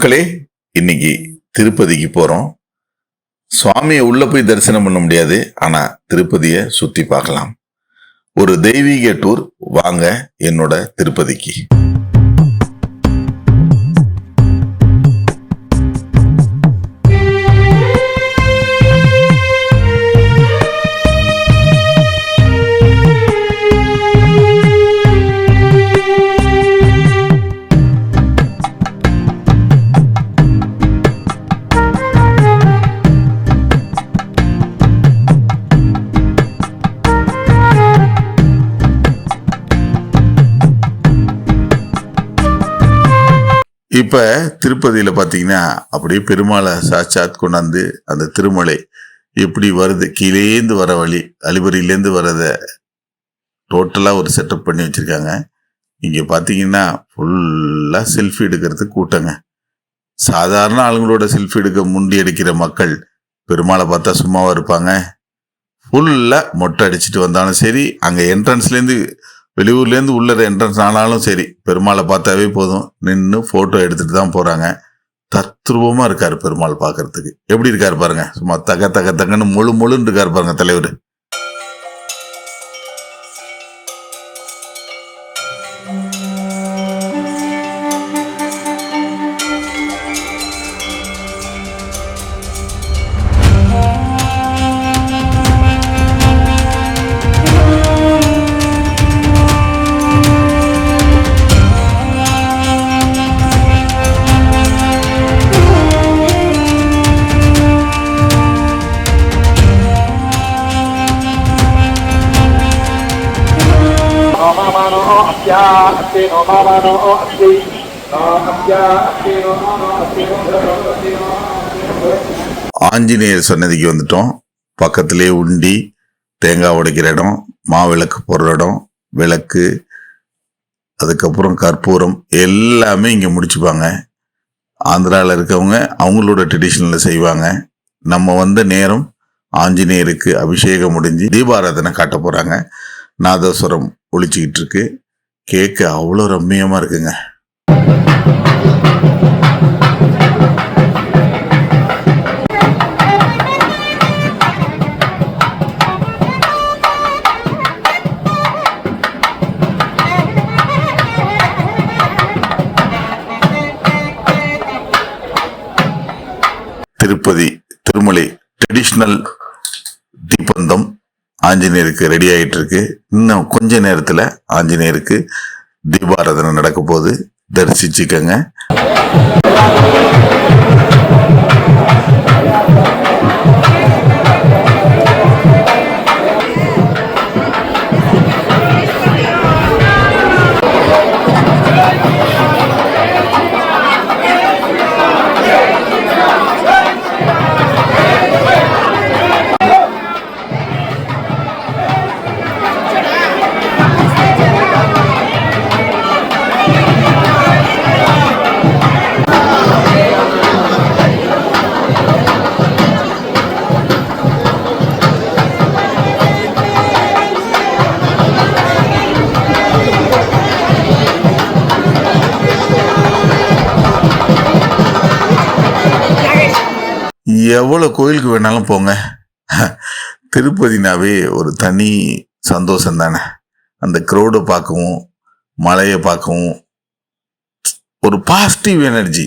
மக்களே, இன்னைக்கு திருப்பதிக்கு போறோம். சுவாமியை உள்ள போய் தரிசனம் பண்ண முடியாது, ஆனா திருப்பதியை சுத்தி பார்க்கலாம். ஒரு தெய்வீக டூர். வாங்க என்னோட திருப்பதிக்கு. இப்ப திருப்பதியில பாத்தீங்கன்னா அப்படியே பெருமாளை சாட்சாத் கொண்டாந்து அந்த திருமலை எப்படி வருது, கீழேந்து வர வழி, அலிபரியிலேருந்து வரத டோட்டலா ஒரு செட்டப் பண்ணி வச்சிருக்காங்க. இங்க பாத்தீங்கன்னா ஃபுல்லா செல்ஃபி எடுக்கிறதுக்கு கூட்டங்க. சாதாரண ஆளுங்களோட செல்ஃபி எடுக்க முண்டி அடிக்கிற மக்கள் பெருமாளை பார்த்தா சும்மாவா இருப்பாங்க? ஃபுல்லா மொட்டை அடிச்சுட்டு வந்தாலும் சரி, அங்க என்ட்ரன்ஸ்லேருந்து வெளியூர்லேருந்து உள்ள என்ட்ரன்ஸ் ஆனாலும் சரி, பெருமாளை பார்த்தாவே போதும், நின்று ஃபோட்டோ எடுத்துட்டு தான் போகிறாங்க. தத்ரூபமாக இருக்கார் பெருமாள் பார்க்கறதுக்கு. எப்படி இருக்காரு பாருங்க, சும்மா தக தக தகன்னு முழுன்னு இருக்காரு பாருங்க தலைவர். ஆஞ்சநேயர் சன்னதிக்கு வந்துட்டோம். பக்கத்திலே உண்டி, தேங்காய் உடைக்கிற இடம், மாவிளக்கு போடுற இடம், விளக்கு, அதுக்கப்புறம் கற்பூரம் எல்லாமே இங்கே முடிச்சுப்பாங்க. ஆந்திராவில் இருக்கவங்க அவங்களோட ட்ரெடிஷனில் செய்வாங்க. நம்ம வந்த நேரம் ஆஞ்சநேயருக்கு அபிஷேகம் முடிஞ்சு தீபாராதனை காட்ட போகிறாங்க. நாதஸ்வரம் ஒழிச்சிக்கிட்டு இருக்கு. கேட்க அவ்வளோ ரம்மியமாக இருக்குங்க. திருப்பதி திருமலை ட்ரெடிஷ்னல் தீபந்தம் ஆஞ்சநேயருக்கு ரெடி ஆகிட்டு இருக்கு. இன்னும் கொஞ்ச நேரத்தில் ஆஞ்சநேயருக்கு தீபாராதனை நடக்க போகுது. தரிசிச்சுக்கங்க. எவ்வளோ கோயிலுக்கு வேணாலும் போங்க, திருப்பதினாவே ஒரு தனி சந்தோஷம் தானே. அந்த க்ரௌடை பார்க்கவும், மலையை பார்க்கவும் ஒரு பாசிட்டிவ் எனர்ஜி.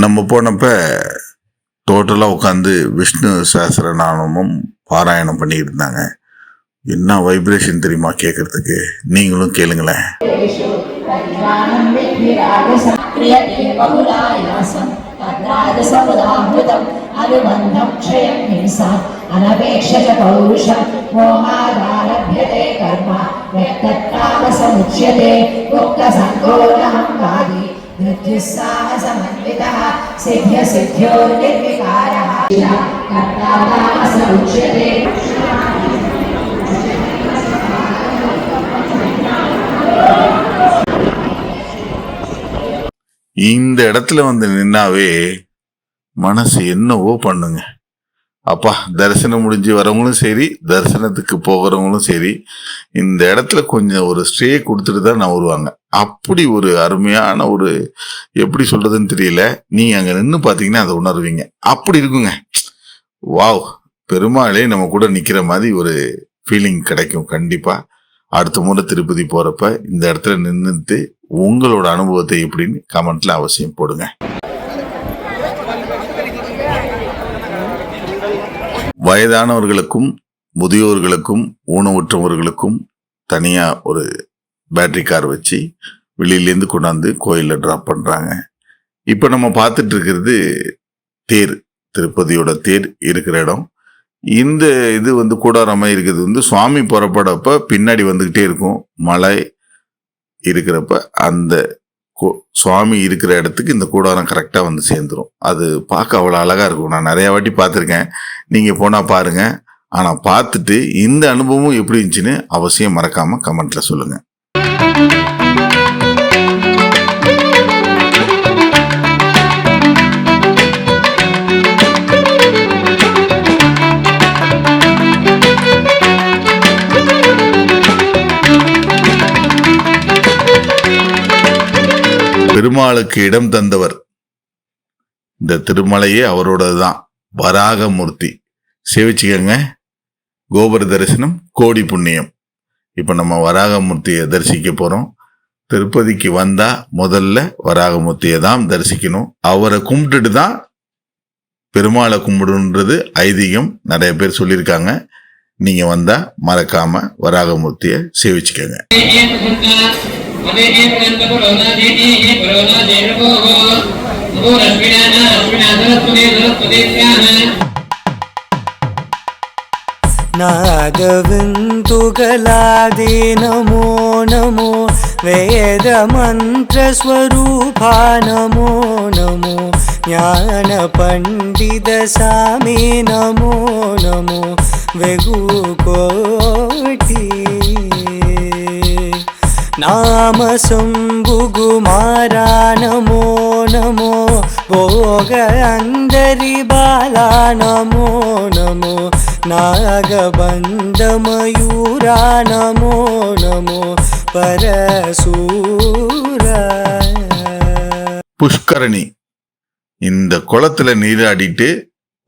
நம்ம போனப்ப டோட்டலாக உட்காந்து விஷ்ணு சஹஸ்ரநாமமும் பாராயணம் பண்ணிட்டு இருந்தாங்க. என்ன வைப்ரேஷன் தெரியுமா கேட்கறதுக்கு? நீங்களும் கேளுங்களேன். परिवाणं विद्विराजसं क्रियते बहुलायासं तद्राजसमुदामृतम् अनुबन्धं क्षयं हिंसा अनपेक्षच पौरुषं मोहादारभ्यते कर्म व्यक्ततामसमुच्यते मुक्तसङ्गोऽहंवादी मृत्युस्साहसमन्वितः सिद्ध्यसिद्ध्योर्निर्विकारः कर्तासमुच्यते। இந்த இடத்துல வந்து நின்னாவே மனசு என்னவோ பண்ணுங்க. அப்பா, தரிசனம் முடிஞ்சு வரவங்களும் சரி, தரிசனத்துக்கு போகிறவங்களும் சரி, இந்த இடத்துல கொஞ்சம் ஒரு ஸ்டே கொடுத்துட்டு தான் நான் வருவாங்க. அப்படி ஒரு அருமையான ஒரு, எப்படி சொல்றதுன்னு தெரியல, நீங்க அங்க நின்று பாத்தீங்கன்னா அதை உணர்வீங்க. அப்படி இருக்குங்க. வாவ், பெருமாளே நம்ம கூட நிக்கிற மாதிரி ஒரு ஃபீலிங் கிடைக்கும். கண்டிப்பா அடுத்த முறை திருப்பதி போறப்ப இந்த இடத்துல நின்றுட்டு உங்களோட அனுபவத்தை எப்படின்னு கமெண்ட்ல அவசியம் போடுங்க. வயதானவர்களுக்கும் முதியோர்களுக்கும் ஊனமுற்றவர்களுக்கும் தனியா ஒரு பேட்டரி கார் வச்சு வெளியிலேருந்து கொண்டாந்து கோயில்ல டிராப் பண்றாங்க. இப்ப நம்ம பார்த்துட்டு இருக்கிறது தேர், திருப்பதியோட தேர் இருக்கிற இடம். இந்த இது வந்து கூடாரமா இருக்கிறது வந்து சுவாமி புறப்படப்ப பின்னாடி வந்துகிட்டே இருக்கும். மலை இருக்கிறப்ப அந்த சுவாமி இருக்கிற இடத்துக்கு இந்த கூடாரம் கரெக்டா வந்து சேர்ந்துரும். அது பார்க்க அவ்வளவு அழகா இருக்கும். நான் நிறைய வாட்டி பார்த்துருக்கேன். நீங்க போனா பாருங்க. ஆனா பார்த்துட்டு இந்த அனுபவம் எப்படி இருந்துச்சுன்னு அவசியம் மறக்காம கமெண்ட்ல சொல்லுங்க. பெருமாளுக்கு இடம் தந்தவர், இந்த திருமலையே அவரோடதுதான். வராகமூர்த்தி சேவிச்சுக்கங்க. கோபுர தரிசனம் கோடி புண்ணியம். இப்ப நம்ம வராகமூர்த்தியை தரிசிக்க போறோம். திருப்பதிக்கு வந்தா முதல்ல வராகமூர்த்தியை தான் தரிசிக்கணும். அவரை கும்பிட்டுட்டு தான் பெருமாளை கும்பிடுன்றது ஐதீகம். நிறைய பேர் சொல்லியிருக்காங்க. நீங்க வந்தா மறக்காம வராகமூர்த்தியை சேவிச்சுக்கங்க. नागविन्दुगलादे नमो नमो वेदमन्त्रस्वरूपा नमो नमो ज्ञानपण्डितसामे नमो नमो वेगुकोटि नाम शम्भुकुमारा नमो नमो भोग अन्दरि बाला नमो नमो नागबन्धमयूरा नमो नमो परशूरा. புஷ்கரணி, இந்த குளத்துல நீராடிட்டு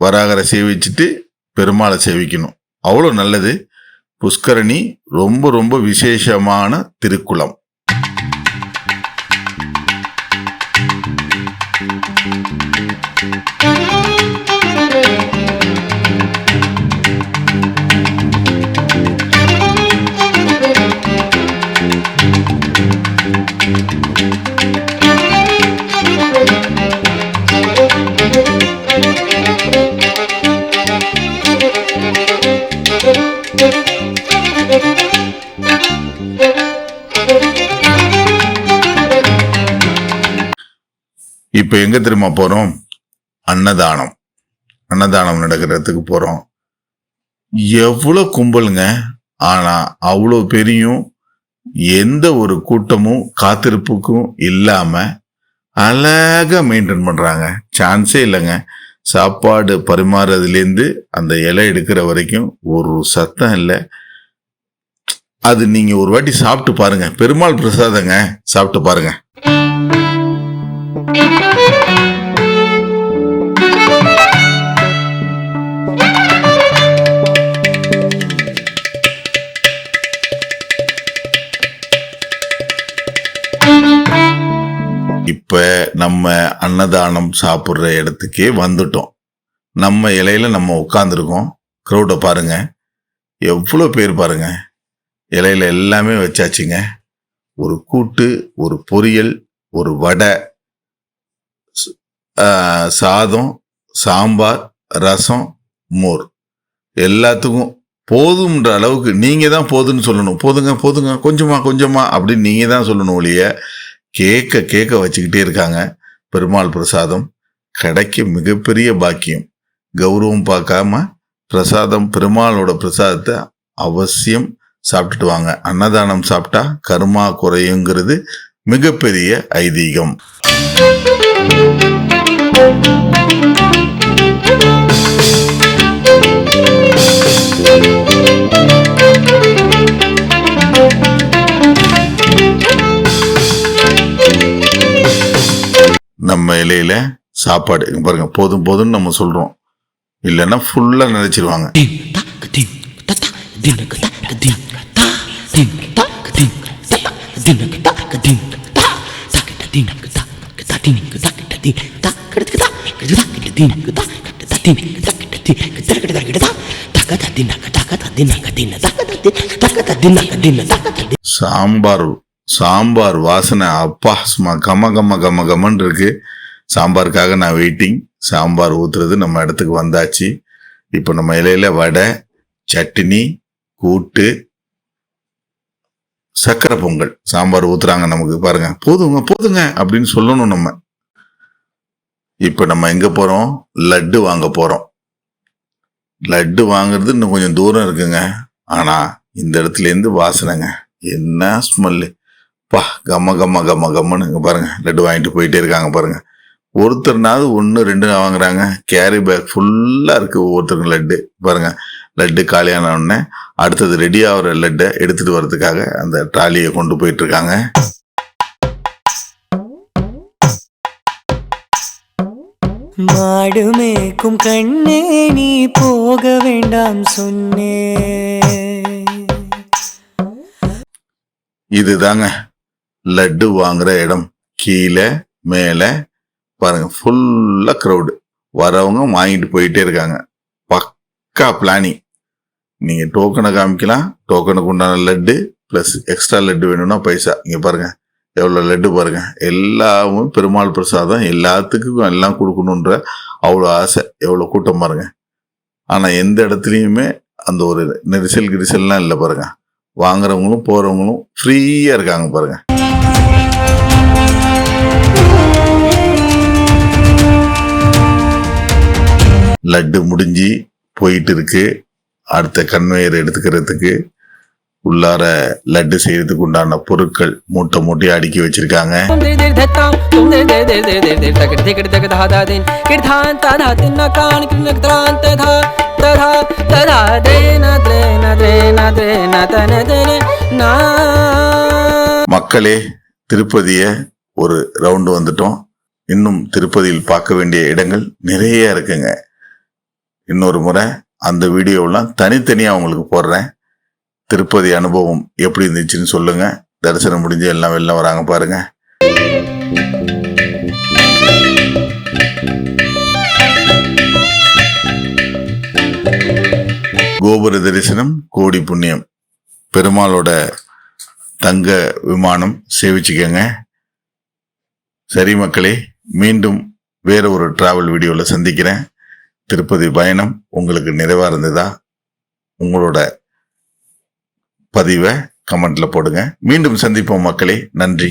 வராகரை சேவிச்சுட்டு பெருமாளை சேவிக்கணும். அவ்வளோ நல்லது. புஷ்கரணி ரொம்ப ரொம்ப விசேஷமான திருக்குளம். இப்ப எங்க தெரியுமா போறோம்? அன்னதானம். அன்னதானம் நடக்கிறதுக்கு போறோம். எவ்வளவு கும்பலுங்க. ஆனா அவ்வளவு பெரியும் எந்த ஒரு கூட்டமும் காத்திருப்புக்கும் இல்லாம அழகா மெயின்டைன் பண்றாங்க. சான்ஸே இல்லைங்க. சாப்பாடு பரிமாறதுலேருந்து அந்த இலை எடுக்கிற வரைக்கும் ஒரு சத்தம் இல்லை. அது நீங்க ஒரு வாட்டி சாப்பிட்டு பாருங்க. பெருமாள் பிரசாதங்க, சாப்பிட்டு பாருங்க. இப்ப நம்ம அன்னதானம் சாப்பிடுற இடத்துக்கே வந்துட்டோம். நம்ம இலையில நம்ம உட்காந்துருக்கோம். க்ரௌட பாருங்க, எவ்வளோ பேர் பாருங்க. இலையில எல்லாமே வச்சாச்சுங்க. ஒரு கூட்டு, ஒரு பொரியல், ஒரு வடை, சாதம், சாம்பார், ரசம், மோர் எல்லாத்துக்கும் போதும்ன்ற அளவுக்கு நீங்க தான் போதுன்னு சொல்லணும். போதுங்க போதுங்க கொஞ்சமா கொஞ்சமா அப்படின்னு நீங்க தான் சொல்லணும் ஒழிய கேட்க கேட்க வச்சுக்கிட்டே இருக்காங்க. பெருமாள் பிரசாதம் கிடைக்க மிகப்பெரிய பாக்கியம். கௌரவம் பார்க்காம பிரசாதம், பெருமாளோட பிரசாதத்தை அவசியம் சாப்பிட்டுட்டு வாங்க. அன்னதானம் சாப்பிட்டா கர்மா குறையுங்கிறது மிகப்பெரிய ஐதீகம். நம்ம இலையில சாப்பாடு இங்க பாருங்க, போதும் போதும்னு நம்ம சொல்றோம், இல்லைன்னா ஃபுல்லா நினைச்சிருவாங்க. சாம்பார் வாசனை அப்பா சும்மா கம கம கம கமன்னு இருக்கு. சாம்பாருக்காக நான் வெயிட்டிங். சாம்பார் ஊத்துறது நம்ம இடத்துக்கு வந்தாச்சு. இப்போ நம்ம இலையில வடை, சட்னி, கூட்டு, சக்கரை பொங்கல், சாம்பார் ஊத்துறாங்க நமக்கு. பாருங்க, போதுங்க போதுங்க அப்படின்னு சொல்லணும் நம்ம. இப்போ நம்ம எங்க போறோம்? லட்டு வாங்க போறோம். லட்டு வாங்குறது இன்னும் கொஞ்சம் தூரம் இருக்குங்க. ஆனா இந்த இடத்துல இருந்து வாசனைங்க, என்ன ஸ்மெல்லு பா, கம்ம கம்ம கம்ம கம்மன்னு. இங்க பாருங்க, லட்டு வாங்கிட்டு போயிட்டே இருக்காங்க பாருங்க. ஒருத்தர்னாவது 1 2 வாங்குறாங்க. கேரி பேக் ஃபுல்லா இருக்கு ஒவ்வொருத்தருக்கும் லட்டு. பாருங்க, லட்டு காலியான உடனே அடுத்தது ரெடி ஆகிற லட்டை எடுத்துட்டு வர்றதுக்காக அந்த ட்ராலியை கொண்டு போயிட்டு இருக்காங்க. மாடு மேய்க்கும் கண்ணே நீ போக வேண்டாம் சொன்னே. இதுதாங்க லட்டு வாங்குற இடம். கீழே மேலே பாருங்க, ஃபுல்லா க்ரௌடு. வரவங்க வாங்கிட்டு போயிட்டே இருக்காங்க. பக்கா பிளானிங். நீங்க டோக்கனை காமிக்கலாம். டோக்கனுக்கு உண்டான லட்டு பிளஸ் எக்ஸ்ட்ரா லட்டு வேணும்னா பைசா. இங்க பாருங்க எவ்வளவு லட்டு பாருங்க. எல்லாமே பெருமாள் பிரசாதம், எல்லாத்துக்கும் எல்லாம் கொடுக்கணுன்ற அவ்வளோ ஆசை. எவ்வளோ கூட்டம் பாருங்க. ஆனா எந்த இடத்துலையுமே அந்த ஒரு நெரிசல் கிரிசல்லாம் இல்லை பாருங்க. வாங்குறவங்களும் போறவங்களும் ஃப்ரீயா இருக்காங்க பாருங்க. லட்டு முடிஞ்சு போயிட்டு இருக்கு. அடுத்த கன்வேயர் எடுத்துக்கிறதுக்கு உள்ளார லட்டு செய்யறதுக்கு உண்டான பொருட்கள் மூட்டை மூட்டையா அடுக்கி வச்சிருக்காங்க. மக்களே, திருப்பதிய ஒரு ரவுண்டு வந்துட்டோம். இன்னும் திருப்பதியில் பார்க்க வேண்டிய இடங்கள் நிறைய இருக்குங்க. இன்னொரு முறை அந்த வீடியோலாம் தனித்தனியா உங்களுக்கு போடுறேன். திருப்பதி அனுபவம் எப்படி இருந்துச்சுன்னு சொல்லுங்க. தரிசனம் முடிஞ்சு எல்லாம் வெளில வராங்க பாருங்க. கோபுர தரிசனம் கோடி புண்ணியம். பெருமாளோட தங்க விமானம் சேவிச்சுக்கங்க. சரி மக்களே, மீண்டும் வேற ஒரு டிராவல் வீடியோல சந்திக்கிறேன். திருப்பதி பயணம் உங்களுக்கு நிறைவா இருந்ததா? உங்களோட பதிவை கமெண்ட்ல போடுங்க. மீண்டும் சந்திப்போம் மக்களே. நன்றி.